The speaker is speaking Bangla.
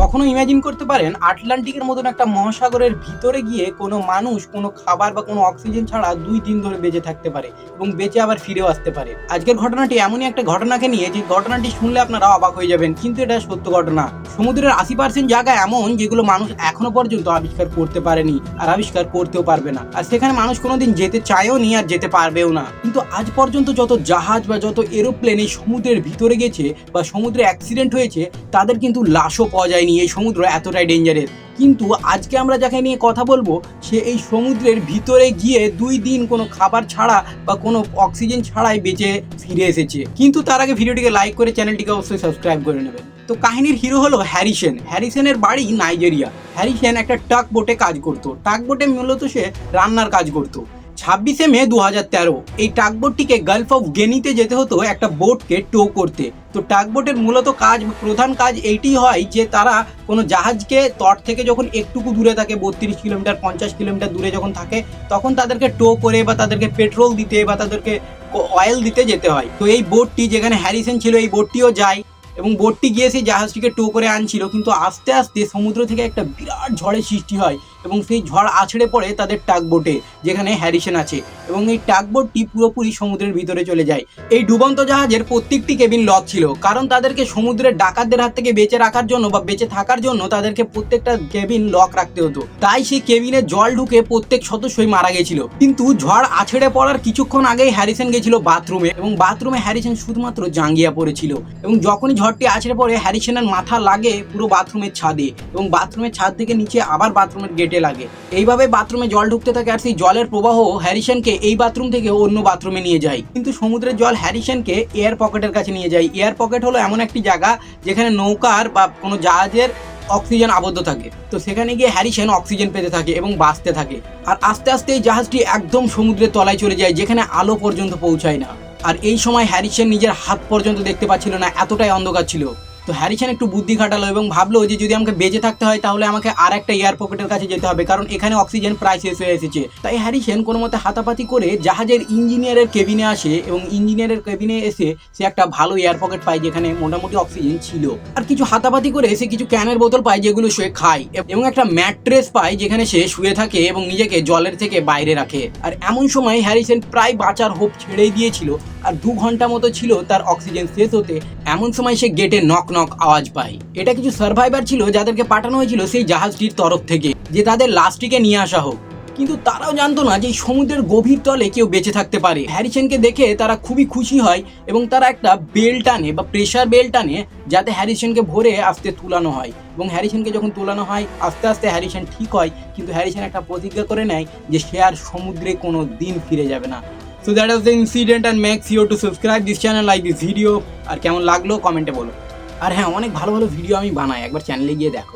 কখনো ইমাজিন করতে পারেন আটলান্টিকের মতন একটা মহাসাগরের ভিতরে গিয়ে কোনো মানুষ কোনো খাবার বা কোনো অক্সিজেন ছাড়া 2 দিন ধরে বেঁচে থাকতে পারে এবং বেঁচে আবার ফিরেও আসতে পারে। আজকের ঘটনাটি এমনই একটা ঘটনাকে নিয়ে যে ঘটনাটি শুনলে আপনারা অবাক হয়ে যাবেন, কিন্তু এটা সত্য ঘটনা। সমুদ্রের 80% জায়গা এমন যেগুলো মানুষ এখনো পর্যন্ত আবিষ্কার করতে পারেনি আর আবিষ্কার করতেও পারবে না, আর সেখানে মানুষ কোনোদিন যেতে চায়ও নি আর যেতে পারবেও না। কিন্তু আজ পর্যন্ত যত জাহাজ বা যত এরোপ্লেন এই সমুদ্রের ভিতরে গেছে বা সমুদ্রে অ্যাক্সিডেন্ট হয়েছে তাদের কিন্তু লাশও পাওয়া যায়নি। এই সমুদ্র এতটাই ডেঞ্জারাস। কিন্তু আজকে আমরা যাকে নিয়ে কথা বলবো সে এই সমুদ্রের ভিতরে গিয়ে 2 দিন কোনো খাবার ছাড়া বা কোনো অক্সিজেন ছাড়াই বেঁচে ফিরে এসেছে। কিন্তু তার আগে ভিডিওটিকে লাইক করে চ্যানেলটিকে অবশ্যই সাবস্ক্রাইব করে নেবেন। তো কাহিনীর হিরো হলো হ্যারিসন। হ্যারিসনের বাড়ি নাইজেরিয়া। হ্যারিসন একটা টাক বোটে কাজ করতো। টাক বোটে মূলত সে রান্নার কাজ করতো। 26শে মে 2013 এই টাকবোটটিকে গালফ অফ গিনিতে যেতে হতো একটা বোটকে টো করতে। তো টাকবোটের মূলত কাজ, প্রধান কাজ এইটি হয় যে তারা কোনো জাহাজকে তট থেকে যখন একটুকু দূরে থাকে, 32 কিলোমিটার 50 কিলোমিটার দূরে যখন থাকে, তখন তাদেরকে টো করে বা তাদেরকে পেট্রোল দিতে বা তাদেরকে অয়েল দিতে যেতে হয়। তো এই বোটটি যেখানে হ্যারিসন ছিল এই বোটটিও যায় এবং বোটটি গিয়ে সেই জাহাজটিকে টো করে আনছিল। কিন্তু আস্তে আস্তে সমুদ্র থেকে একটা বিরাট ঝড়ের সৃষ্টি হয় এবং সেই ঝড় আছড়ে পড়ে তাদের টাকবোটে যেখানে হ্যারিসন আছে, এবং এই টাকবোটটি পুরোপুরি সমুদ্রের ভিতরে চলে যায়। এই ডুবন্ত জাহাজের প্রত্যেকটি কেবিন লক ছিল, কারণ তাদেরকে সমুদ্রের ডাকাতদের হাত থেকে বেঁচে রাখার জন্য বা বেঁচে থাকার জন্য তাদেরকে প্রত্যেকটা কেবিন লক রাখতে হতো। তাই সেই কেবিনে জল ঢুকে প্রত্যেক সদস্যই মারা গেছিল। কিন্তু ঝড় আছড়ে পড়ার কিছুক্ষণ আগেই হ্যারিসন গেছিল বাথরুমে, এবং বাথরুমে হ্যারিসন শুধুমাত্র জাঙ্গিয়া পড়েছিল। এবং যখনই ঝড়টি আছড়ে পড়ে হ্যারিসনের মাথা লাগে পুরো বাথরুমের ছাদে, এবং বাথরুমের ছাদ থেকে নিচে আবার বাথরুমের গেটে লাগে। এইভাবে বাথরুমে জল ঢুকতে থাকে, আর সেই জলের প্রবাহ হ্যারিসনকে এই বাথরুম থেকে অন্য বাথরুমে নিয়ে যায়। কিন্তু সমুদ্রের জল হ্যারিসনকে এয়ার পকেটের কাছে নিয়ে যায়। এয়ার পকেট হলো এমন একটি জায়গা যেখানে নৌকার বা কোনো জাহাজের অক্সিজেন আবদ্ধ থাকে। তো সেখানে গিয়ে হ্যারিসন অক্সিজেন পেতে থাকে এবং বাঁচতে থাকে। আর আস্তে আস্তে এই জাহাজটি একদম সমুদ্রের তলায় চলে যায়, যেখানে আলো পর্যন্ত পৌঁছায় না। আর এই সময় হ্যারিসন নিজের হাত পর্যন্ত দেখতে পাচ্ছিল না, এতটাই অন্ধকার ছিল। তো হ্যারিসন একটু বুদ্ধি খাটালো এবং ভাবলো যে যদি আমাকে বেঁচে থাকতে হয় তাহলে আমাকে আর একটা এয়ার পকেটের কাছে যেতে হবে, কারণ এখানে অক্সিজেন প্রায় শেষ হয়ে এসেছে। তাই হ্যারিসন কোনো মতে হাতাপাতি করে জাহাজের ইঞ্জিনিয়ারের কেবিনে আসে, এবং ইঞ্জিনিয়ারের কেবিনে এসে সে একটা ভালো এয়ার পকেট পায় যেখানে মোটামুটি অক্সিজেন ছিল। আর কিছু হাতাপাতি করে সে কিছু ক্যানের বোতল পায় যেগুলো সে খায়, এবং একটা ম্যাট্রেস পায় যেখানে সে শুয়ে থাকে এবং নিজেকে জলের থেকে বাইরে রাখে। আর এমন সময় হ্যারিসন প্রায় বাঁচার হোপ ছেড়েই দিয়েছিল, আর 2 ঘন্টা মতো ছিল তার অক্সিজেন শেষ হতে। এমন সময় সে গেটে নক নক আওয়াজ পায়। এটা কিছু সার্ভাইভার ছিল যাদেরকে পাঠানো হয়েছিল সেই জাহাজটির তরফ থেকে যে তাদের লাশটিকে নিয়ে আসা হোক। কিন্তু তারাও জানতো না যে সমুদ্রের গভীর তলে কেউ বেঁচে থাকতে পারে। হ্যারিসনকে দেখে তারা খুবই খুশি হয় এবং তারা একটা বেল টানে বা প্রেশার বেল টানে যাতে হ্যারিসনকে ভরে আস্তে তুলানো হয়। এবং হ্যারিসনকে যখন তুলানো হয় আস্তে আস্তে হ্যারিসন ঠিক হয়, কিন্তু হ্যারিসন একটা প্রতিজ্ঞা করে নেয় যে সে আর সমুদ্রে কোনো দিন ফিরে যাবে না। So that was the incident, and make sure to subscribe this channel, like this video, আর কেমন লাগলো কমেন্টে বলো। আর হ্যাঁ, অনেক ভালো ভালো ভিডিও আমি বানাই, একবার চ্যানেলে গিয়ে দেখো।